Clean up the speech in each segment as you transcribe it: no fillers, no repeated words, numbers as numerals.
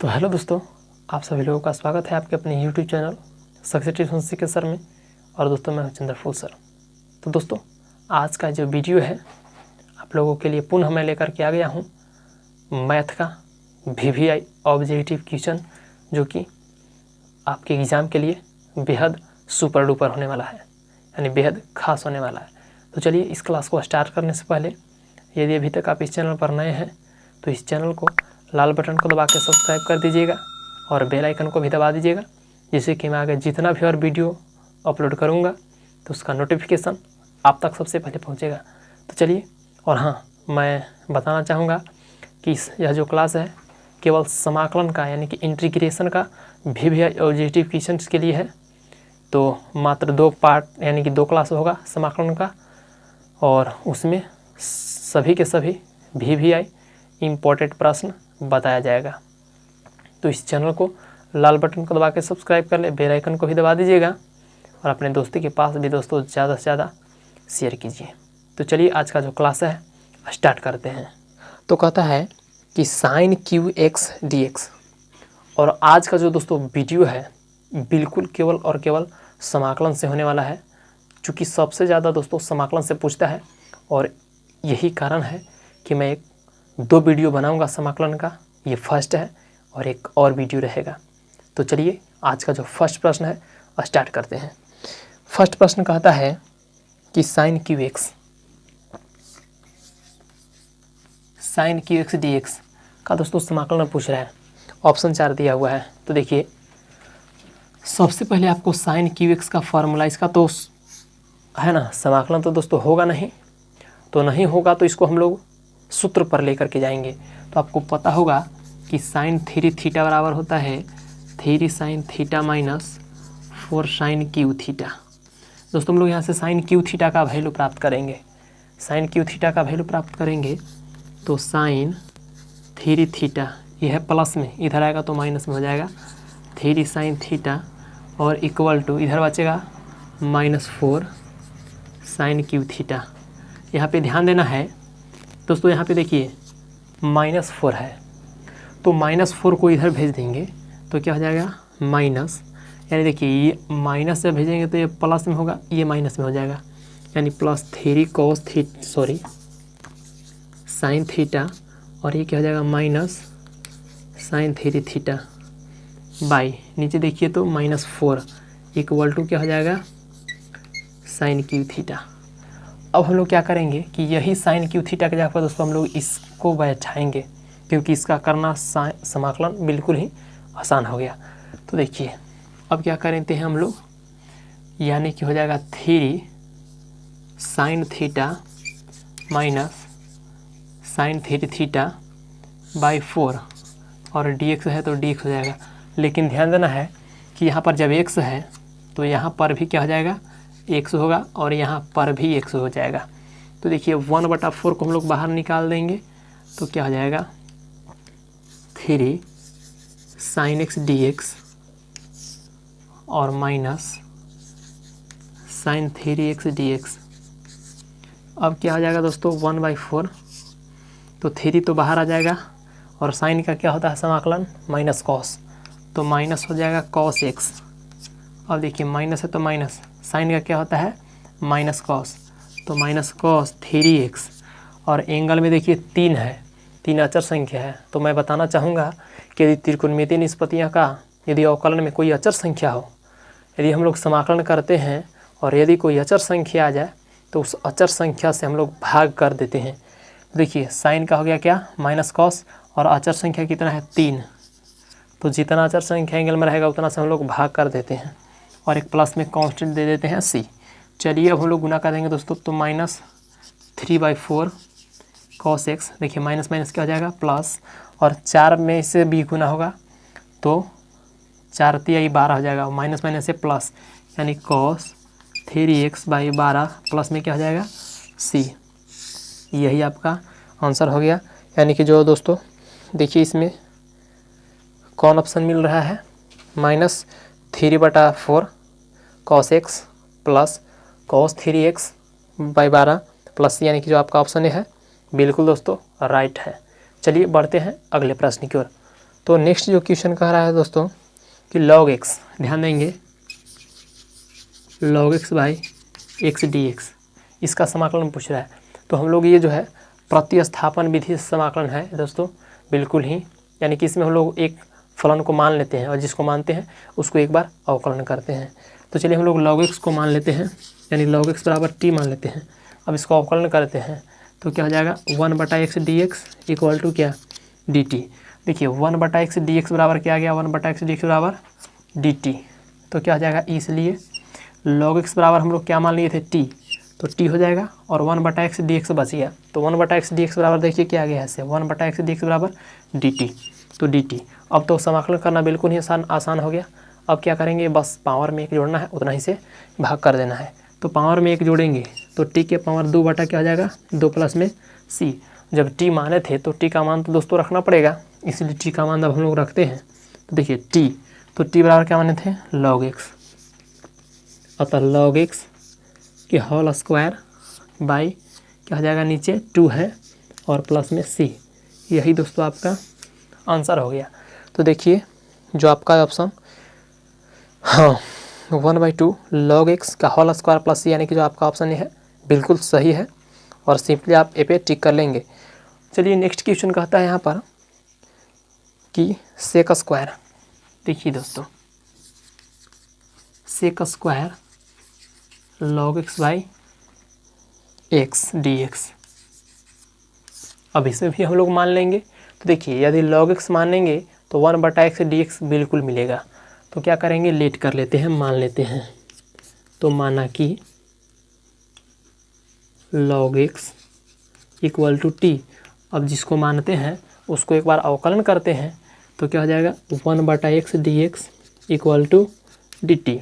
तो हेलो दोस्तों, आप सभी लोगों का स्वागत है आपके अपने यूट्यूब चैनल सक्सेस टिप्स के सर में। और दोस्तों मैं हूं चंद्रफूल सर। तो दोस्तों आज का जो वीडियो है आप लोगों के लिए पुनः मैं लेकर के आ गया हूं मैथ का VVI ऑब्जेक्टिव क्वेश्चन, जो कि आपके एग्ज़ाम के लिए बेहद सुपर डुपर होने वाला है, यानी बेहद खास होने वाला है। तो चलिए इस क्लास को स्टार्ट करने से पहले यदि अभी तक आप इस चैनल पर नए हैं तो इस चैनल को लाल बटन को दबा के सब्सक्राइब कर दीजिएगा और बेल आइकन को भी दबा दीजिएगा, जिससे कि मैं आगे जितना भी और वीडियो अपलोड करूँगा तो उसका नोटिफिकेशन आप तक सबसे पहले पहुँचेगा। तो चलिए, और हाँ, मैं बताना चाहूँगा कि यह जो क्लास है केवल समाकलन का यानी कि इंटीग्रेशन का VVI ऑब्जेक्टिव क्वेश्चन के लिए है। तो मात्र 2 पार्ट यानी कि 2 क्लास होगा समाकलन का, और उसमें सभी के सभी VVI इम्पोर्टेंट प्रश्न बताया जाएगा। तो इस चैनल को लाल बटन को दबा के सब्सक्राइब कर ले, बेल आइकन को भी दबा दीजिएगा और अपने दोस्तों के पास भी दोस्तों ज़्यादा से ज़्यादा शेयर कीजिए। तो चलिए आज का जो क्लास है स्टार्ट करते हैं। तो कहता है कि sin QX dx, और आज का जो दोस्तों वीडियो है बिल्कुल केवल और केवल समाकलन से होने वाला है, चूँकि सबसे ज़्यादा दोस्तों समाकलन से पूछता है, और यही कारण है कि मैं 2 वीडियो बनाऊंगा समाकलन का। ये फर्स्ट है और एक और वीडियो रहेगा। तो चलिए आज का जो फर्स्ट प्रश्न है स्टार्ट करते हैं। फर्स्ट प्रश्न कहता है कि sin QX dx का दोस्तों समाकलन पूछ रहा है। ऑप्शन 4 दिया हुआ है। तो देखिए, सबसे पहले आपको sin QX का फॉर्मूला, इसका तो है ना, समाकलन तो दोस्तों होगा नहीं, तो नहीं होगा तो इसको हम लोग सूत्र पर लेकर के जाएंगे। तो आपको पता होगा कि sin 3 थीटा बराबर होता है 3 sin theta minus 4 sin Q theta. दोस्तों हम लोग यहाँ से sin क्यू थीटा का वैल्यू प्राप्त करेंगे। sin क्यू थीटा का वैल्यू प्राप्त करेंगे तो sin 3 थीटा, यह है प्लस में, इधर आएगा तो माइनस में हो जाएगा 3 sin थीटा, और इक्वल टू इधर बचेगा -4 sin क्यू थीटा। यहाँ पे ध्यान देना है दोस्तों, यहाँ पे देखिए -4 है, तो -4 को इधर भेज देंगे तो क्या हो जाएगा माइनस, यानी देखिए ये माइनस से भेजेंगे तो ये प्लस में होगा, ये माइनस में हो जाएगा, यानी +3 cos sin थीटा, और ये क्या हो जाएगा माइनस sin 3 थीटा बाई, नीचे देखिए तो -4 इक्वल टू क्या हो जाएगा sin क्यू थीटा। अब हम लोग क्या करेंगे कि यही sin क्यू थीटा के जगह पर दोस्तों हम लोग इसको बैठाएंगे, क्योंकि इसका करना समाकलन बिल्कुल ही आसान हो गया। तो देखिए अब क्या करते हैं हम लोग, यानी कि हो जाएगा 3 sin theta minus sin 3 theta by 4, और dx है तो dx हो जाएगा। लेकिन ध्यान देना है कि यहाँ पर जब x है तो यहाँ पर भी क्या हो जाएगा x होगा, और यहाँ पर भी x हो जाएगा। तो देखिए 1/4 को हम लोग बाहर निकाल देंगे तो क्या हो जाएगा 3 sin x dx और माइनस sin 3x dx। अब क्या हो जाएगा दोस्तों 1/4, तो 3 तो बाहर आ जाएगा, और साइन का क्या होता है समाकलन माइनस कॉस, तो माइनस हो जाएगा cos x। अब देखिए माइनस है तो माइनस, साइन का क्या होता है माइनस कॉस, तो माइनस कॉस 3x, और एंगल में देखिए 3 है, 3 अचर संख्या है। तो मैं बताना चाहूँगा कि यदि त्रिकोणमितीय निष्पत्तियाँ का यदि अवकलन में कोई अचर संख्या हो, यदि हम लोग समाकलन करते हैं और यदि कोई अचर संख्या आ जाए तो उस अचर संख्या से हम लोग भाग कर देते हैं। देखिए साइन का हो गया क्या माइनस कॉस, और अचर संख्या कितना है 3, तो जितना अचर संख्या एंगल में रहेगा उतना से हम लोग भाग कर देते हैं, और एक प्लस में कांस्टेंट दे देते हैं c। चलिए अब हम लोग गुना कर देंगे दोस्तों, तो -3/4 cos x, देखिए माइनस माइनस क्या हो जाएगा प्लस, और 4 में इससे भी गुना होगा तो 4 × 12 हो जाएगा, माइनस माइनस से प्लस, यानी cos 3x/12 प्लस में क्या हो जाएगा c। यही आपका आंसर हो गया। यानी कि जो दोस्तों देखिए इसमें कौन ऑप्शन मिल रहा है -3/4 cos x plus cos 3x/12 plus, यानी कि जो आपका ऑप्शन है बिल्कुल दोस्तों राइट है। चलिए बढ़ते हैं अगले प्रश्न की ओर। तो नेक्स्ट जो क्वेश्चन कह रहा है दोस्तों कि log x, ध्यान देंगे log x by x d x, इसका समाकलन पूछ रहा है। तो हम लोग ये जो है प्रतिस्थापन विधि से समाकलन है दोस्तों, बिल्कुल ही, यानी कि इसमें हम लोग एक फलन को मान लेते हैं और जिसको मानते हैं उसको एक बार अवकलन करते हैं। तो चलिए हम लोग log x को मान लेते हैं, यानी log x बराबर t मान लेते हैं। अब इसको अवकलन करते हैं तो क्या हो जाएगा 1/x dx इक्वल टू क्या dt। देखिए 1/x dx बराबर क्या आ गया, 1/x dx बराबर dt। तो क्या हो जाएगा, इसलिए log x बराबर हम लोग क्या मान लिए थे t, तो t हो जाएगा और 1/x dx बच गया। तो 1/x dx बराबर देखिए क्या आ गया है इससे, 1/x dx बराबर dt, तो dt। अब तो समाकलन करना बिल्कुल ही आसान हो गया। अब क्या करेंगे, बस पावर में 1 जोड़ना है, उतना ही से भाग कर देना है। तो पावर में 1 जोड़ेंगे तो t के पावर 2 बटा क्या हो जाएगा 2 प्लस में c। जब t माने थे तो t का मान तो दोस्तों रखना पड़ेगा, इसलिए t का मान अब हम लोग रखते हैं। तो देखिए t, तो t बराबर क्या माने थे log x, अतः log x के होल स्क्वायर बाई क्या हो जाएगा, नीचे 2 है और प्लस में c। यही दोस्तों आपका आंसर हो गया। तो देखिए जो आपका ऑप्शन, हाँ 1/2 log x का होल स्क्वायर प्लस c, यानी कि जो आपका ऑप्शन ये है बिल्कुल सही है और सिंपली आप ए पे टिक कर लेंगे। चलिए नेक्स्ट क्वेश्चन कहता है यहाँ पर कि सेक स्क्वायर। देखिए दोस्तों sec square log x by x d x, अब इसे भी हम लोग मान लेंगे। तो देखिए यदि log x मानेंगे तो 1/x dx बिल्कुल मिलेगा। तो क्या करेंगे, लेट कर लेते हैं, मान लेते हैं। तो माना कि log x equal to t, अब जिसको मानते हैं उसको एक बार अवकलन करते हैं तो क्या हो जाएगा 1/x dx equal to dt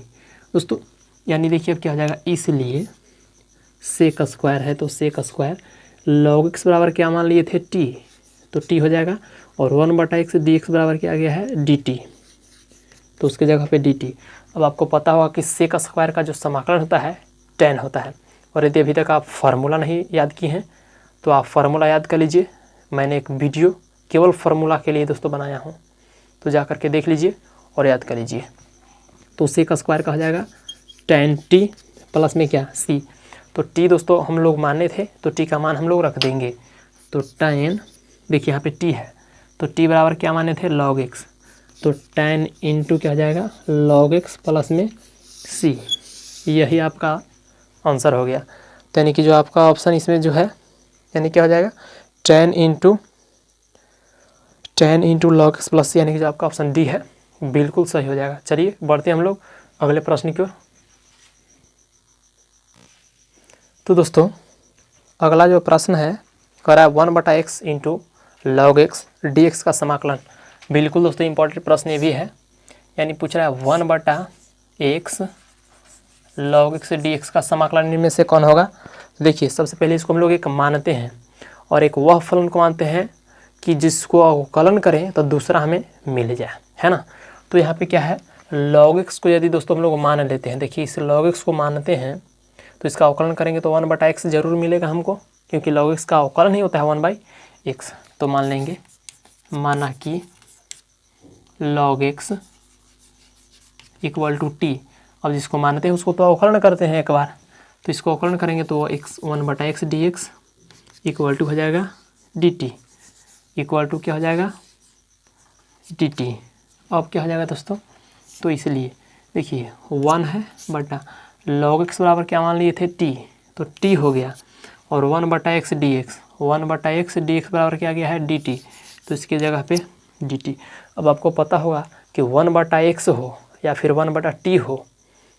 दोस्तों। यानी देखिए अब क्या हो जाएगा, इसलिए सेक स्क्वायर है तो सेक स्क्वायर log x बराबर क्या मान लिए थे t, तो t हो जाएगा और 1/x dx बराबर क्या आ गया है dt, तो उसके जगह पे dt। अब आपको पता होगा कि सेक स्क्वायर का जो समाकलन होता है tan होता है, और यदि अभी तक आप फार्मूला नहीं याद किए हैं तो आप फार्मूला याद कर लीजिए। मैंने एक वीडियो केवल फार्मूला के लिए दोस्तों बनाया हूँ, तो जा करके देख लीजिए और याद कर लीजिए। तो सेक स्क्वायर का हो जाएगा tan t प्लस में क्या c। तो t दोस्तों हम लोग माने थे तो t का मान हम लोग रख देंगे। तो tan, देखिए यहाँ पे t है तो t बराबर क्या माने थे log x, तो tan इंटू क्या हो जाएगा log x प्लस में c। यही आपका आंसर हो गया। तो यानी कि जो आपका ऑप्शन इसमें जो है, यानी क्या हो जाएगा tan into log x plus c, यानी कि जो आपका ऑप्शन डी है बिल्कुल सही हो जाएगा। चलिए बढ़ते हम लोग अगले प्रश्न की ओर। तो दोस्तों अगला जो प्रश्न है कह रहा है 1/x into log x dx का समाकलन। बिल्कुल दोस्तों इंपॉर्टेंट प्रश्न ये भी है, यानी पूछ रहा है 1/x log x dx का समाकलन इनमें से कौन होगा। देखिए सबसे पहले इसको हम लोग एक मानते हैं और एक वह फलन को मानते हैं कि जिसको अवकलन करें तो दूसरा हमें मिल जाए, है ना। तो यहाँ पे क्या है, log x को यदि दोस्तों हम लोग मान लेते हैं, देखिए इस log x को मानते हैं तो इसका अवकलन करेंगे तो 1/x जरूर मिलेगा हमको, क्योंकि log x का अवकलन ही होता है 1/x। तो मान लेंगे, माना कि log x equal to t। अब जिसको मानते हैं उसको तो अवकलन करते हैं एक बार, तो इसको अवकलन करेंगे तो 1/x dx इक्वल टू हो जाएगा dt, इक्वल टू क्या हो जाएगा dt। अब क्या हो जाएगा दोस्तों, तो इसलिए देखिए 1 है बटा log x बराबर क्या मान लिए थे t, तो t हो गया और 1/x dx, 1/x dx बराबर क्या गया है dt, तो इसकी जगह पे dt। अब आपको पता होगा कि 1/x हो या फिर 1/t हो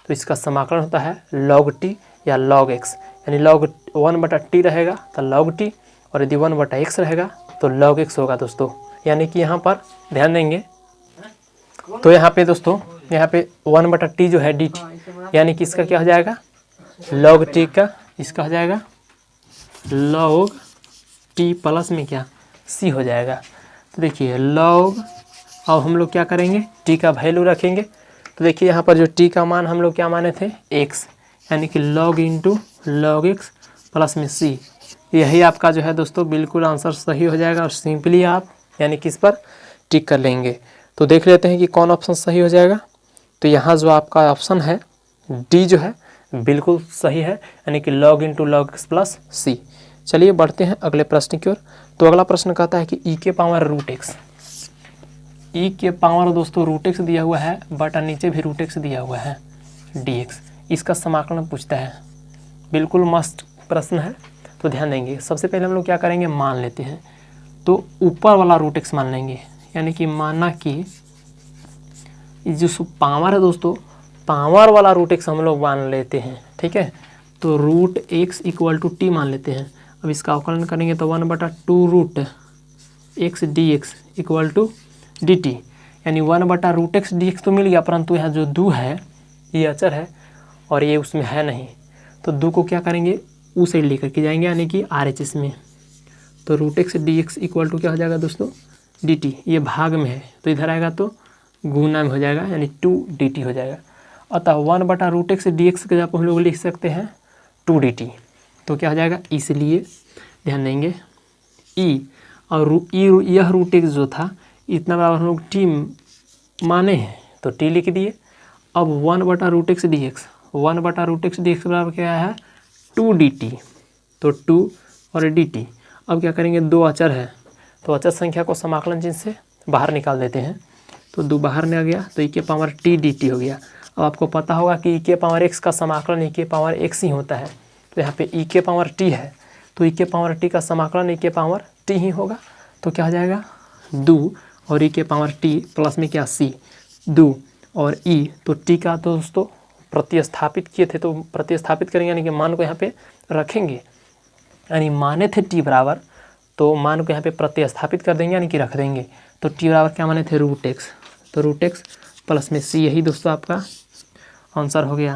तो इसका समाकलन होता है log t या log x, यानी log 1/t रहेगा तो log t, और यदि 1/x रहेगा तो log x होगा दोस्तों। यानी कि यहाँ पर ध्यान देंगे तो यहाँ पे दोस्तों, यहाँ पे 1/t जो है dt, यानी कि इसका क्या हो जाएगा log t का, इसका हो जाएगा log t प्लस में क्या c हो जाएगा। तो देखिए log, अब हम लोग क्या करेंगे t का वैल्यू रखेंगे। तो देखिए यहाँ पर जो t का मान हम लोग क्या माने थे x, यानी कि log into log x plus में c। यही आपका जो है दोस्तों बिल्कुल आंसर सही हो जाएगा। और सिंपली आप यानी किस पर, टिक कर लेंगे। तो देख लेते हैं कि कौन ऑप्शन सही हो जाएगा। तो यहाँ जो आपका ऑप्शन है डी जो है बिल्कुल सही है, यानी कि log into log x plus C. चलिए बढ़ते हैं अगले प्रश्न की ओर। तो अगला प्रश्न कहता है कि ई के पावर रूट एक्स, ई के पावर दोस्तों रूट एक्स दिया हुआ है, बटा नीचे भी रूट एक्स दिया हुआ है डी एक्स, इसका समाकलन पूछता है। बिल्कुल मस्त प्रश्न है, तो ध्यान देंगे। सबसे पहले हम लोग क्या करेंगे, मान लेते हैं। तो ऊपर वाला रूट एक्स मान लेंगे, यानी कि माना कि जो पावर है दोस्तों, पावर वाला रूट एक्स हम लोग मान लेते हैं, ठीक है। तो root x equal to t मान लेते हैं। अब इसका अवकलन करेंगे तो 1/2 root x d x equal to d t, यानी 1/रूट एक्स डी एक्स तो मिल गया, परंतु यहाँ जो दू है ये अचर है और ये उसमें है नहीं। तो दू को क्या करेंगे, ऊ साइड लेकर के जाएंगे, यानी कि आर एच एस में। तो root x d x equal to क्या हो जाएगा दोस्तों, डी टी। ये भाग में है तो इधर आएगा तो गुना में हो जाएगा, यानी 2 डी टी हो जाएगा। अतः 1/रूट एक्स डी एक्स के जगह हम लोग लिख सकते हैं 2 डी टी। तो क्या हो जाएगा, इसलिए ध्यान देंगे ई और यह रूट एक्स जो था इतना बराबर हम लोग टी माने हैं तो टी लिख दिए। अब 1/रूट एक्स डी एक्स, 1/रूट एक्स डी एक्स बराबर क्या है 2 डी टी। तो 2 और डी टी। अब क्या करेंगे, दो अचर है तो अचर संख्या को समाकलन चिन्ह से बाहर निकाल देते हैं। तो 2 बाहर में आ गया तो ई के पावर टी डी टी हो गया। अब आपको पता होगा कि ई के पावर एक्स का समाकलन ई के पावर एक्स ही होता है। तो यहाँ पे ई के पावर टी है तो ई के पावर टी का समाकलन ई के पावर टी ही होगा। तो क्या हो जाएगा, 2 और ई के पावर टी प्लस में क्या सी, 2 और ई। तो टी का तो दोस्तों प्रतिस्थापित किए थे तो प्रतिस्थापित करेंगे, यानी कि मान को यहाँ पे रखेंगे, यानी माने थे टी बराबर, तो मान को यहाँ पे प्रतिस्थापित कर देंगे, यानी कि रख देंगे। तो टी बराबर क्या माने थे, रूट एक्स। तो रूट एक्स प्लस में सी, यही दोस्तों आपका आंसर हो गया।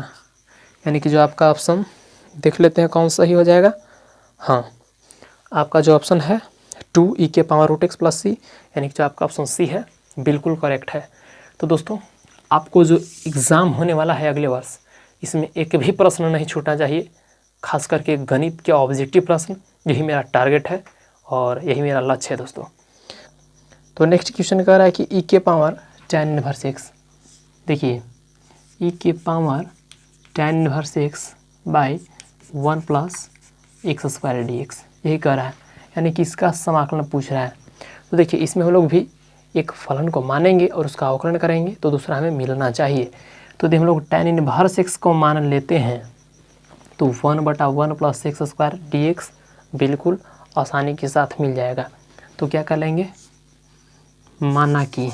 यानी कि जो आपका ऑप्शन देख लेते हैं कौन सही हो जाएगा। हाँ, आपका जो ऑप्शन है 2 ई के power root x plus C, यानी कि जो आपका ऑप्शन सी है बिल्कुल करेक्ट है। तो दोस्तों आपको जो एग्ज़ाम होने वाला है अगले वर्ष, इसमें एक भी प्रश्न नहीं छूटना चाहिए, खास करके गणित के ऑब्जेक्टिव प्रश्न। यही मेरा टारगेट है और यही मेरा लक्ष्य है दोस्तों। तो नेक्स्ट क्वेश्चन कह रहा है कि ई के पावर tan इनवर्स एक्स। देखिए ई के power tan inverse x by 1 plus x square d x, यही कह रहा है, यानी कि इसका समाकलन पूछ रहा है। तो देखिए इसमें हम लोग भी एक फलन को मानेंगे और उसका अवकलन करेंगे तो दूसरा हमें मिलना चाहिए। तो हम लोग tan इनवर्स एक्स को मान लेते हैं तो 1/1 plus x square d x बिल्कुल आसानी के साथ मिल जाएगा। तो क्या कर लेंगे, माना कि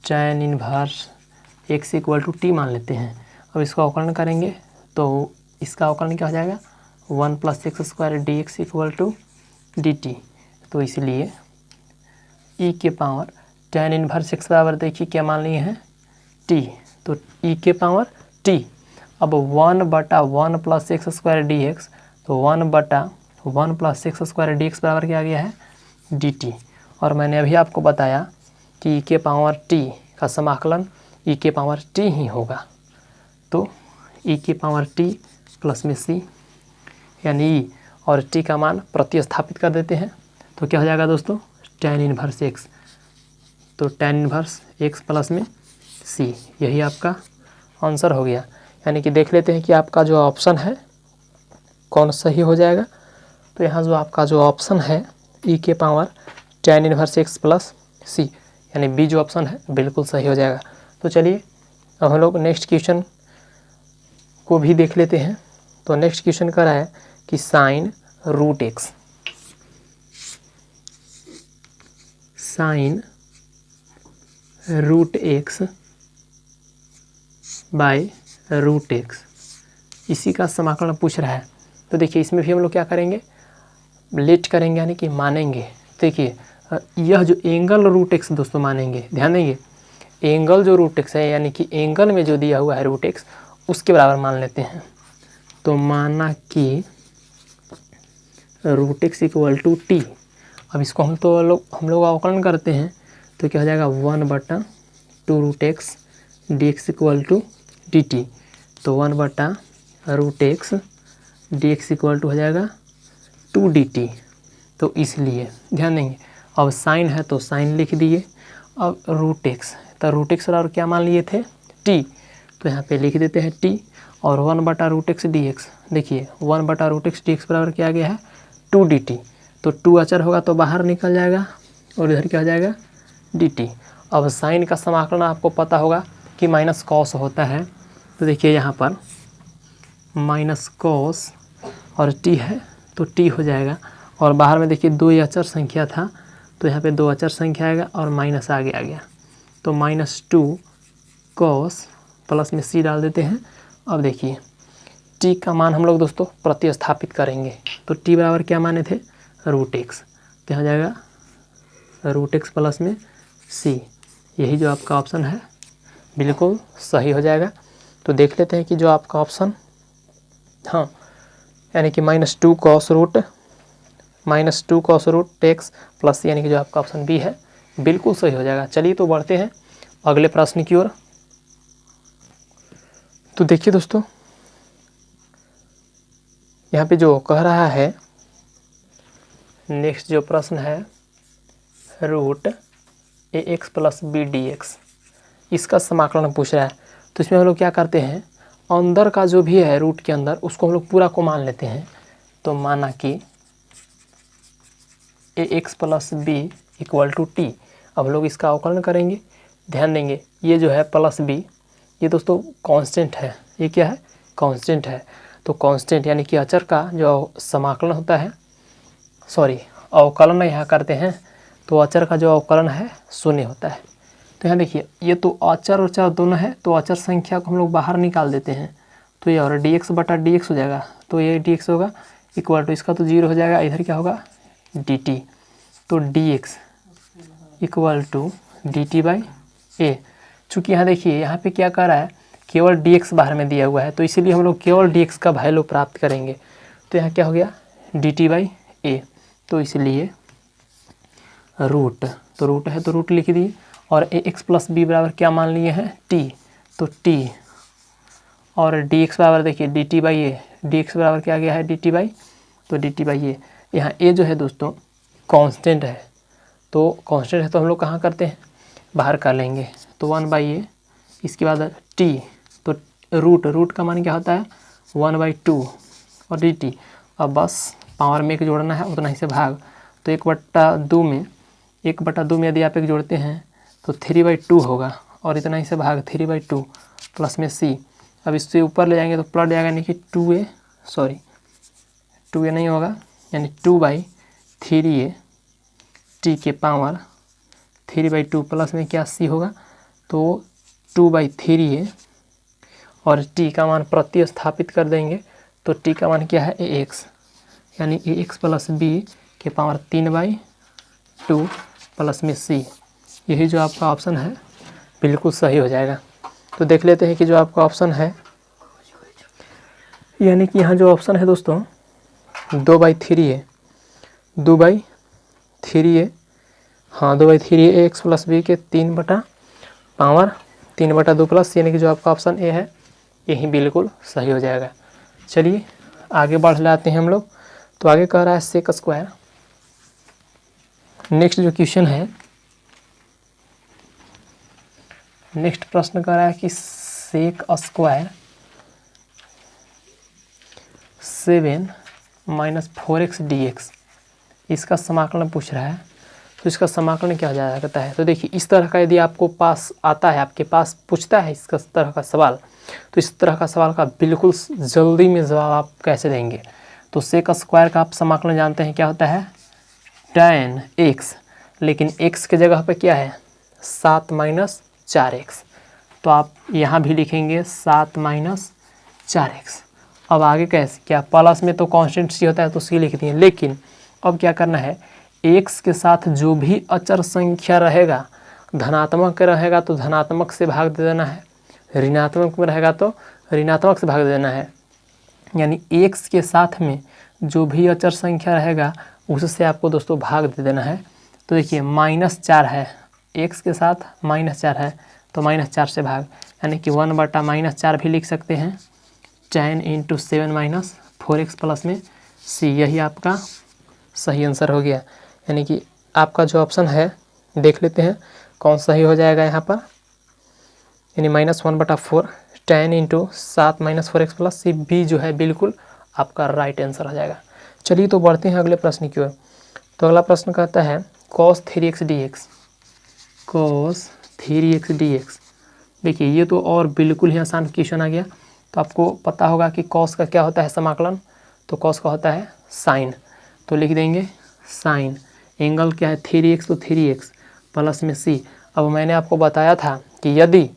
tan inverse x equal to t मान लेते हैं। अब इसका अवकलन करेंगे तो इसका अवकलन क्या हो जाएगा, 1 plus x square d x equal to d t. तो इसलिए ई के पावर tan इनवर्स एक्स बराबर देखिए क्या मान लिए हैं, टी। तो ई के पावर टी। अब 1/1 plus x square d x, तो 1/1 plus x square d x बराबर क्या आ गया है, डी टी। और मैंने अभी आपको बताया कि ई के पावर टी का समाकलन ई के पावर टी ही होगा। तो ई के पावर टी प्लस में सी, यानी ई और टी का मान प्रतिस्थापित कर देते हैं तो क्या हो जाएगा दोस्तों, tan इनवर्स एक्स। तो tan इनवर्स एक्स प्लस में सी, यही आपका आंसर हो गया। यानी कि देख लेते हैं कि आपका जो ऑप्शन है कौन सही हो जाएगा। तो यहाँ जो आपका जो ऑप्शन है ई के power tan inverse x plus C, यानी बी जो ऑप्शन है बिल्कुल सही हो जाएगा। तो चलिए अब हम लोग नेक्स्ट क्वेश्चन को भी देख लेते हैं। तो नेक्स्ट क्वेश्चन कर रहा है कि sine root x by root x, इसी का समाकलन पूछ रहा है। तो देखिए इसमें भी हम लोग क्या करेंगे, लेट करेंगे, यानी कि मानेंगे। देखिए यह जो एंगल रूट एक्स दोस्तों मानेंगे, ध्यान देंगे, एंगल जो रूट एक्स है, यानी कि एंगल में जो दिया हुआ है रूट एक्स, उसके बराबर मान लेते हैं। तो माना कि root x equal to t. अब इसको हम लोग अवकलन करते हैं तो क्या हो जाएगा, 1/2 root x d x equal to d t. तो 1/रूट x d x equal to हो जाएगा 2 डी टी। तो इसलिए ध्यान देंगे। अब साइन है तो साइन लिख दिए। अब रूट एक्स, तो रूट एक्स और क्या मान लिए थे, टी, तो यहाँ पे लिख देते हैं टी। और 1/√x dx, देखिए 1/√x dx बराबर क्या आ गया है 2 dt। तो 2 अचर होगा तो बाहर निकल जाएगा और इधर क्या हो जाएगा dt। अब साइन का समाकलन आपको पता होगा कि माइनस कॉस होता है, तो देखिए यहाँ पर माइनस कॉस और टी है तो टी हो जाएगा। और बाहर में देखिए 2 अचर संख्या था तो यहाँ पे 2 अचर संख्या आएगा और माइनस आगे आ गया, तो -2 कॉस प्लस में सी डाल देते हैं। अब देखिए टी का मान हम लोग दोस्तों प्रतिस्थापित करेंगे, तो टी बराबर क्या माने थे √x, तो यहाँ जाएगा √x प्लस में सी। यही जो आपका ऑप्शन है बिल्कुल सही हो जाएगा। तो देख लेते हैं कि जो आपका ऑप्शन, हाँ, यानी कि -2 cos रूट x प्लस, यानी कि जो आपका ऑप्शन बी है बिल्कुल सही हो जाएगा। चलिए तो बढ़ते हैं अगले प्रश्न की ओर। तो देखिए दोस्तों यहाँ पे जो कह रहा है, नेक्स्ट जो प्रश्न है √ax प्लस बी dx, इसका समाकलन पूछ रहा है। तो इसमें हम लोग क्या करते हैं, अंदर का जो भी है रूट के अंदर उसको हम लोग पूरा को मान लेते हैं। तो माना कि ax plus b equal to t. अब लोग इसका अवकलन करेंगे। ध्यान देंगे ये जो है प्लस बी, ये दोस्तों कांस्टेंट है, ये क्या है कांस्टेंट है। तो कांस्टेंट यानी कि अचर का जो समाकलन होता है, सॉरी अवकलन यहाँ करते हैं, तो अचर का जो अवकलन है 0 होता है। तो यहाँ देखिए ये तो अचर और चर दोनों है, तो अचर संख्या को हम लोग बाहर निकाल देते हैं, तो ये और dx/dx हो जाएगा। तो ये dx होगा इक्वल टू, इसका तो 0 हो जाएगा, इधर क्या होगा dt। तो dx इक्वल टू dt/a। चूँकि यहाँ देखिए यहाँ पे क्या कर रहा है, केवल dx बाहर में दिया हुआ है, तो इसीलिए हम लोग केवल dx का वैल्यू प्राप्त करेंगे। तो यहाँ क्या हो गया dt/a। तो इसलिए रूट, तो रूट है तो रूट लिख दिए। और ax प्लस बी बराबर क्या मान लिए हैं t, तो t। और dx बराबर देखिए dt/a, dx बराबर क्या गया है dt/, तो dt/a। यहाँ a जो है दोस्तों कांस्टेंट है, तो कांस्टेंट है तो हम लोग कहाँ करते हैं बाहर कर लेंगे, तो 1/a। इसके बाद t, तो रूट का मान क्या होता है 1/2 और dt। अब बस पावर में एक जोड़ना है, उतना ही से भाग, तो 1/2 में यदि आप एक जोड़ते हैं तो 3/2 होगा और इतना ही से भाग 3/2 प्लस में c। अब इससे ऊपर ले जाएंगे तो प्लट जाएगा, यानी कि 2a नहीं होगा, यानी 2/3a t के पावर 3/2 प्लस में क्या c होगा, तो 2/3a और t का मान प्रतिस्थापित कर देंगे, तो t का मान क्या है ax, यानी ax प्लस b के पावर 3/2 प्लस में c। यही जो आपका ऑप्शन है बिल्कुल सही हो जाएगा। तो देख लेते हैं कि जो आपका ऑप्शन है, यानी कि यहाँ जो ऑप्शन है दोस्तों 2/3a, हाँ 2/3a x प्लस बी के 3/2 प्लस, यानी कि जो आपका ऑप्शन ए है यही बिल्कुल सही हो जाएगा। चलिए आगे बढ़ लाते हैं हम लोग। तो आगे कह रहा है सेक स्क्वायर। नेक्स्ट जो क्वेश्चन है, नेक्स्ट प्रश्न कह रहा है कि सेक स्क्वायर 7 - 4x dx, इसका समाकलन पूछ रहा है। तो इसका समाकलन क्या हो जाता है, तो देखिए इस तरह का यदि आपको पास आता है, आपके पास पूछता है इसका तरह का सवाल, तो इस तरह का सवाल का बिल्कुल जल्दी में जवाब आप कैसे देंगे। तो सेक स्क्वायर का आप समाकलन जानते हैं क्या होता है tan x, लेकिन x के जगह पे क्या है 7 - 4x, तो आप यहाँ भी लिखेंगे 7 - 4x। अब आगे कैसे, क्या प्लस में तो कांस्टेंट सी होता है तो सी लिख दिए, लेकिन अब क्या करना है x के साथ जो भी अचर संख्या रहेगा, धनात्मक रहेगा तो धनात्मक से भाग दे देना है, ऋणात्मक में रहेगा तो ऋणात्मक से भाग दे देना है। यानी x के साथ में जो भी अचर संख्या रहेगा उससे आपको दोस्तों भाग दे देना है। तो देखिए -4 है, x के साथ -4 है तो -4 से भाग, यानी कि 1/-4 भी लिख सकते हैं, tan × 7 - 4x प्लस में c। यही आपका सही आंसर हो गया। यानी कि आपका जो ऑप्शन है देख लेते हैं कौन सही हो जाएगा यहाँ पर, यानी -1/4 10 इंटू 7-4x प्लस सी, बी जो है बिल्कुल आपका राइट आंसर हो जाएगा। चलिए तो बढ़ते हैं अगले प्रश्न की ओर। तो अगला प्रश्न कहता है cos 3x dx, cos 3x dx। देखिए ये तो और बिल्कुल ही आसान क्वेश्चन आ गया। तो आपको पता होगा कि cos का क्या होता है समाकलन, तो cos का होता है साइन, तो लिख देंगे साइन, एंगल क्या है 3x, तो 3x प्लस में c। अब मैंने आपको बताया था कि यदि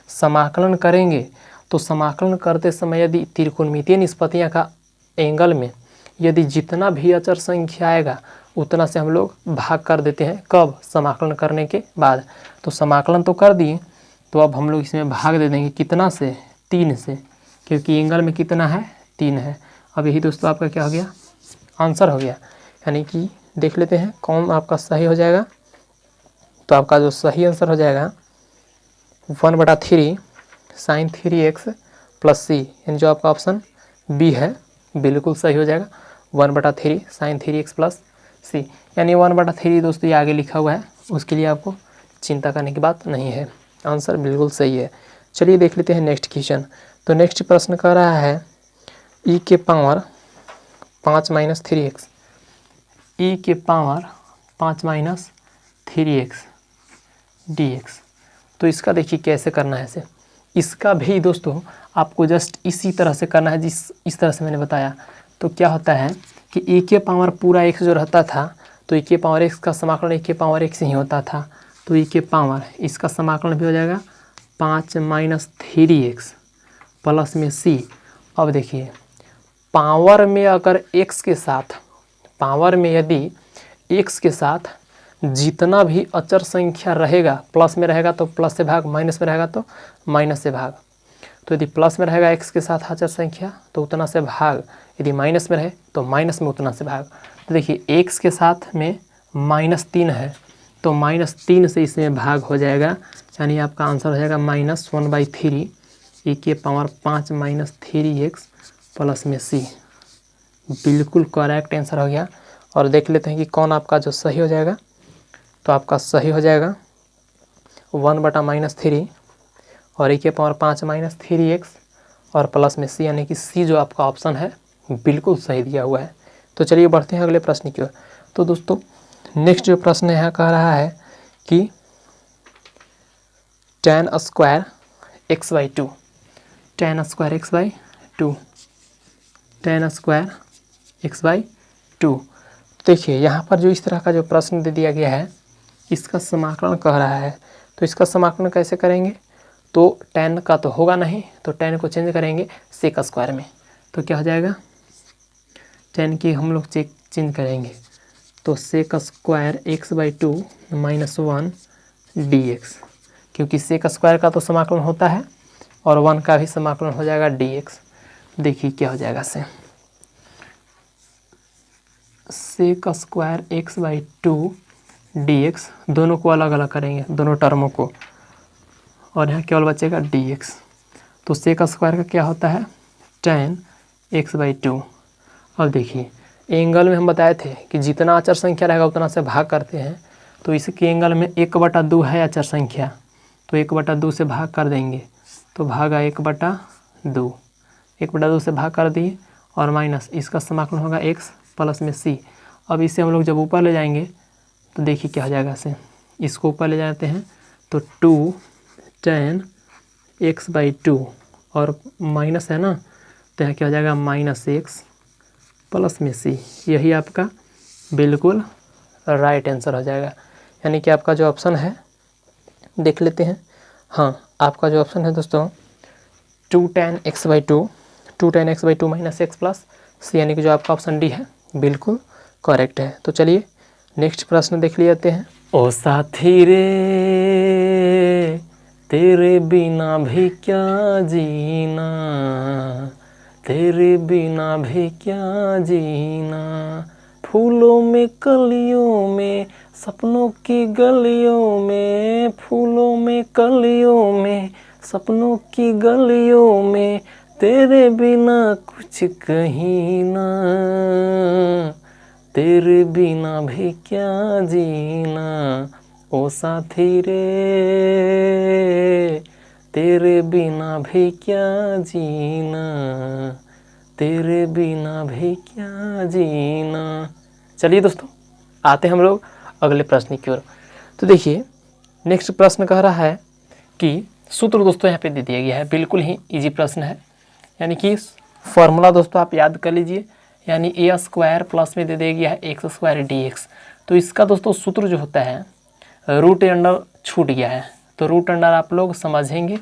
समाकलन करेंगे तो समाकलन करते समय यदि त्रिकोणमितीय निष्पत्तियाँ का एंगल में यदि जितना भी अचर संख्या आएगा उतना से हम लोग भाग कर देते हैं। कब? समाकलन करने के बाद। तो समाकलन तो कर दिए, तो अब हम लोग इसमें भाग दे देंगे कितना से? 3 से, क्योंकि एंगल में कितना है? 3 है। अब यही दोस्तों आपका क्या हो गया? आंसर हो गया। यानी कि देख लेते हैं कौन आपका सही हो जाएगा। तो आपका जो सही आंसर हो जाएगा 1/3 sin 3x प्लस सी, यानी जो आपका ऑप्शन बी है बिल्कुल सही हो जाएगा। 1/3 sin 3x प्लस सी, यानी 1/3 दोस्तों ये आगे लिखा हुआ है, उसके लिए आपको चिंता करने की बात नहीं है, आंसर बिल्कुल सही है। चलिए देख लेते हैं नेक्स्ट क्वेश्चन। तो नेक्स्ट प्रश्न कह रहा है e के पावर 5 - 3x, e के पावर 5 - 3x dx। तो इसका देखिए कैसे करना है इसे। इसका भी दोस्तों आपको जस्ट इसी तरह से करना है इस तरह से मैंने बताया। तो क्या होता है कि e के पावर पूरा x जो रहता था, तो e के पावर x का समाकलन e के पावर x ही होता था। तो e के पावर इसका समाकलन भी हो जाएगा 5 - 3x प्लस में c। अब देखिए पावर में अगर x के साथ, पावर में यदि x के साथ जितना भी अचर संख्या रहेगा, प्लस में रहेगा तो प्लस से भाग, माइनस में रहेगा तो माइनस से भाग। तो यदि प्लस में रहेगा x के साथ अचर संख्या तो उतना से भाग, यदि माइनस में रहे तो माइनस में उतना से भाग। तो देखिए x के साथ में -3 है, तो -3 से इसमें भाग हो जाएगा, यानी आपका आंसर हो जाएगा -1/3 e के पावर 5 - 3x प्लस में c। बिल्कुल करेक्ट आंसर हो गया। और देख लेते हैं कि कौन आपका जो सही हो जाएगा। तो आपका सही हो जाएगा 1/-3 और e के पावर 5 - 3x और प्लस में c, यानी कि c जो आपका ऑप्शन है बिल्कुल सही दिया हुआ है। तो चलिए बढ़ते हैं अगले प्रश्न की ओर। तो दोस्तों नेक्स्ट जो प्रश्न यहाँ कह रहा है कि tan² x/2, tan² x/2, tan² x/2। देखिए यहाँ पर जो इस तरह का जो प्रश्न दे दिया गया है इसका समाकलन कह रहा है। तो इसका समाकलन कैसे करेंगे? तो tan का तो होगा नहीं, तो tan को चेंज करेंगे sec² में। तो क्या हो जाएगा? tan की हम लोग चेंज करेंगे तो sec² x/2 -1 dx, क्योंकि sec² का तो समाकलन होता है और 1 का भी समाकलन हो जाएगा dx। देखिए क्या हो जाएगा से sec² x/2 dx, दोनों को अलग अलग करेंगे, दोनों टर्मों को, और यहाँ केवल बचेगा dx। तो sec² का क्या होता है? tan x/2। अब देखिए एंगल में हम बताए थे कि जितना अचर संख्या रहेगा उतना से भाग करते हैं। तो इसके एंगल में 1/2 है अचर संख्या, तो 1/2 से भाग कर देंगे, तो भागा 1/2, 1/2 से भाग कर दिए और माइनस इसका समाकलन होगा x प्लस में c। अब इसे हम लोग जब ऊपर ले जाएंगे तो देखिए क्या हो जाएगा से, इसको ऊपर ले जाते हैं तो 2 tan x/2 और माइनस है ना, तो यहाँ क्या हो जाएगा -x प्लस में c। यही आपका बिल्कुल राइट आंसर हो जाएगा। यानी कि आपका जो ऑप्शन है देख लेते हैं। हाँ, आपका जो ऑप्शन है दोस्तों 2 tan x/2 -x plus c, यानी कि जो आपका ऑप्शन डी है बिल्कुल करेक्ट है। तो चलिए नेक्स्ट प्रश्न देख लेते हैं। ओ साथी रे तेरे बिना भी क्या जीना, तेरे बिना भी क्या जीना, फूलों में कलियों में सपनों की गलियों में, फूलों में कलियों में सपनों की गलियों में, तेरे बिना कुछ कहीं ना, तेरे बिना भी क्या जीना ओ साथी रे, तेरे बिना भी क्या जीना, तेरे बिना भी क्या जीना। चलिए दोस्तों, आते हैं हम लोग अगले प्रश्न की ओर। तो देखिए नेक्स्ट प्रश्न कह रहा है कि सूत्र दोस्तों यहाँ पे दे दिया गया है, बिल्कुल ही इजी प्रश्न है। यानी कि फॉर्मूला दोस्तों आप याद कर लीजिए, यानी ए स्क्वायर प्लस में दे दिया गया है एक्स स्क्वायर डी एक्स। तो इसका दोस्तों सूत्र जो होता है रूट अंडर छूट गया है, तो रूट अंडर आप लोग समझेंगे।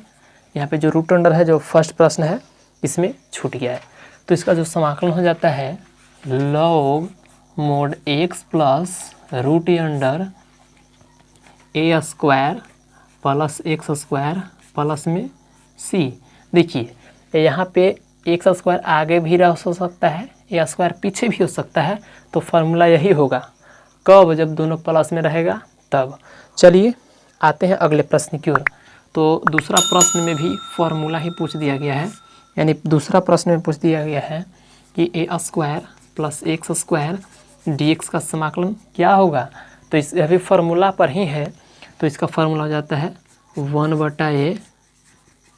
यहाँ पे जो रूट अंडर है, जो फर्स्ट प्रश्न है इसमें छूट गया है, तो इसका जो समाकलन हो जाता है log mod x plus root under a square plus x square plus में सी। देखिए यहाँ पे एक्स स्क्वायर आगे भी हो सकता है, ए स्क्वायर पीछे भी हो सकता है, तो फार्मूला यही होगा। कब? जब दोनों प्लस में रहेगा तब। चलिए आते हैं अगले प्रश्न की ओर। तो दूसरा प्रश्न में भी फार्मूला ही पूछ दिया गया है, यानी दूसरा प्रश्न में पूछ दिया गया है कि a square plus x square d x का समाकलन क्या होगा। तो इस अभी फार्मूला पर ही है, तो इसका फार्मूला हो जाता है 1/a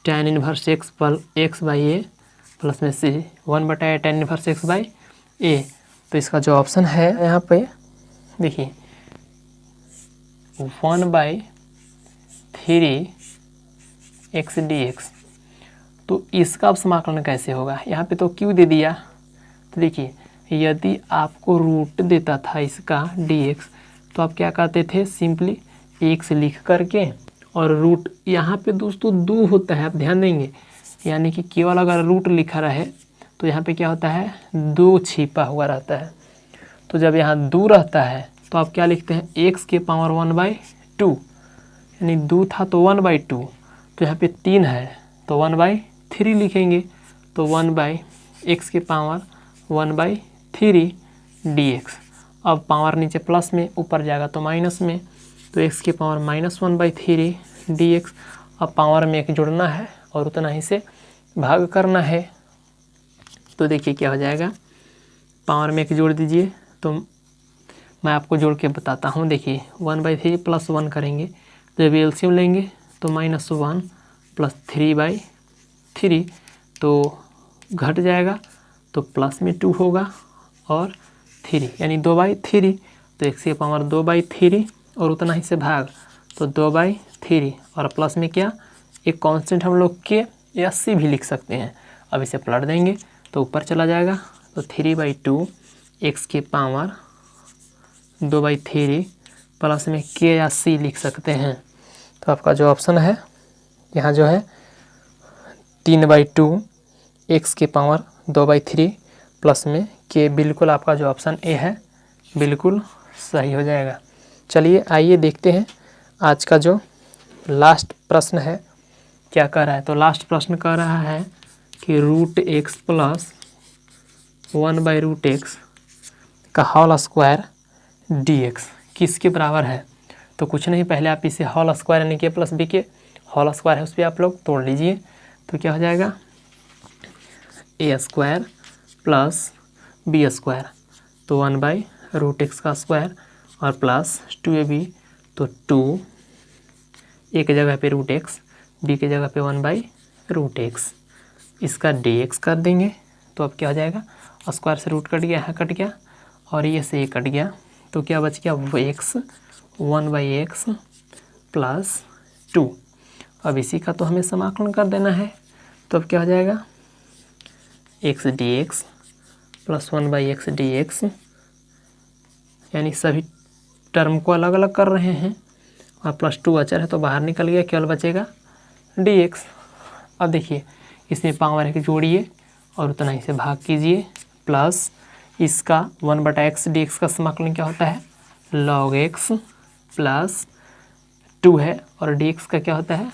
tan inverse x by a plus में C 1/a tan inverse x by a. तो इसका जो ऑप्शन है यहाँ पे देखिए 1/3 एक्स डी एक्स। तो इसका अब समाकलन कैसे होगा? यहाँ पे तो क्यों दे दिया। तो देखिए यदि आपको रूट देता था इसका डी एक्स, तो आप क्या करते थे, सिंपली एक्स लिख करके और रूट यहाँ पे दोस्तों 2 होता है, आप ध्यान देंगे। यानी कि केवल अगर रूट लिखा रहे तो यहाँ पे क्या होता है 2 छिपा हुआ रहता है। तो जब यहाँ 2 रहता है तो आप क्या लिखते हैं एक्स के पावर 1/2, यानी 2 था तो 1/2। तो यहाँ पे 3 है तो 1/3 लिखेंगे, तो 1/x के पावर 1/3 dx। अब पावर नीचे प्लस में, ऊपर जाएगा तो माइनस में, तो x के पावर -1/3 dx। अब पावर में एक जोड़ना है और उतना ही से भाग करना है। तो देखिए क्या हो जाएगा, पावर में एक जोड़ दीजिए, तो मैं आपको जोड़ के बताता हूँ। देखिए 1/3 + 1 करेंगे, तो जब एलसीएम लेंगे तो -1 + 3/3, तो घट जाएगा, तो प्लस में 2 होगा और 3 यानी 2/3। तो x की पावर 2/3 और उतना ही से भाग, तो 2/3 और प्लस में क्या, एक कांस्टेंट हम लोग के या सी भी लिख सकते हैं। अब इसे पलट देंगे तो ऊपर चला जाएगा, तो 3/2 x की पावर 2/3 प्लस में के या सी लिख सकते हैं। तो आपका जो ऑप्शन है यहाँ जो है 3/2 x की पावर 2/3 प्लस में के, बिल्कुल आपका जो ऑप्शन ए है बिल्कुल सही हो जाएगा। चलिए आइए देखते हैं आज का जो लास्ट प्रश्न है क्या कह रहा है। तो लास्ट प्रश्न कह रहा है कि √x + 1/√x का होल स्क्वायर dx किसके बराबर है। तो कुछ नहीं, पहले आप इसे होल स्क्वायर यानी के प्लस बी के होल स्क्वायर है उस पर आप लोग तोड़ लीजिए। तो क्या हो जाएगा a square plus b square, तो 1/√x का स्क्वायर और प्लस 2ab, तो 2 ए की जगह पे √x, बी की जगह पे 1/√x, इसका dx कर देंगे। तो अब क्या हो जाएगा, स्क्वायर से रूट कट गया, यहाँ कट गया और ये से ये कट गया, तो क्या बच गया x 1/x प्लस 2। अब इसी का तो हमें समाकलन कर देना है। तो अब क्या हो जाएगा x dx plus 1/x dx, यानी सभी टर्म को अलग अलग कर रहे हैं और प्लस 2 अचर है तो बाहर निकल गया, केवल बचेगा dx। अब देखिए इसमें पावर एक जोड़िए और उतना ही से भाग कीजिए, प्लस इसका 1/x dx का समाकलन क्या होता है log x प्लस 2 है और dx का क्या होता है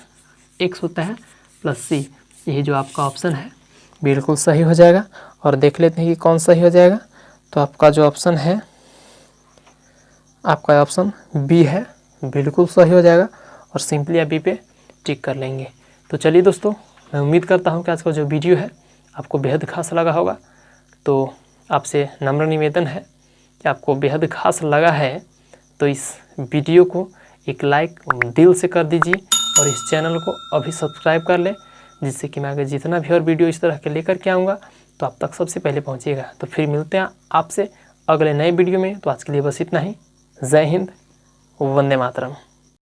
x होता है प्लस c। यही जो आपका ऑप्शन है बिल्कुल सही हो जाएगा। और देख लेते हैं कि कौन सही हो जाएगा। तो आपका जो ऑप्शन है, आपका ऑप्शन बी है, बिल्कुल सही हो जाएगा और सिंपली अभी पे टिक कर लेंगे। तो चलिए दोस्तों, मैं उम्मीद करता हूँ कि आज का जो वीडियो है आपको बेहद खास लगा होगा। तो आपसे नम्र निवेदन है कि आपको बेहद खास लगा है तो इस वीडियो को एक लाइक दिल से कर दीजिए और इस चैनल को अभी सब्सक्राइब कर लें, जिससे कि मैं आगे जितना भी और वीडियो इस तरह के लेकर के आऊँगा तो आप तक सबसे पहले पहुँचेगा। तो फिर मिलते हैं आपसे अगले नए वीडियो में। तो आज के लिए बस इतना ही। जय हिंद, वंदे मातरम।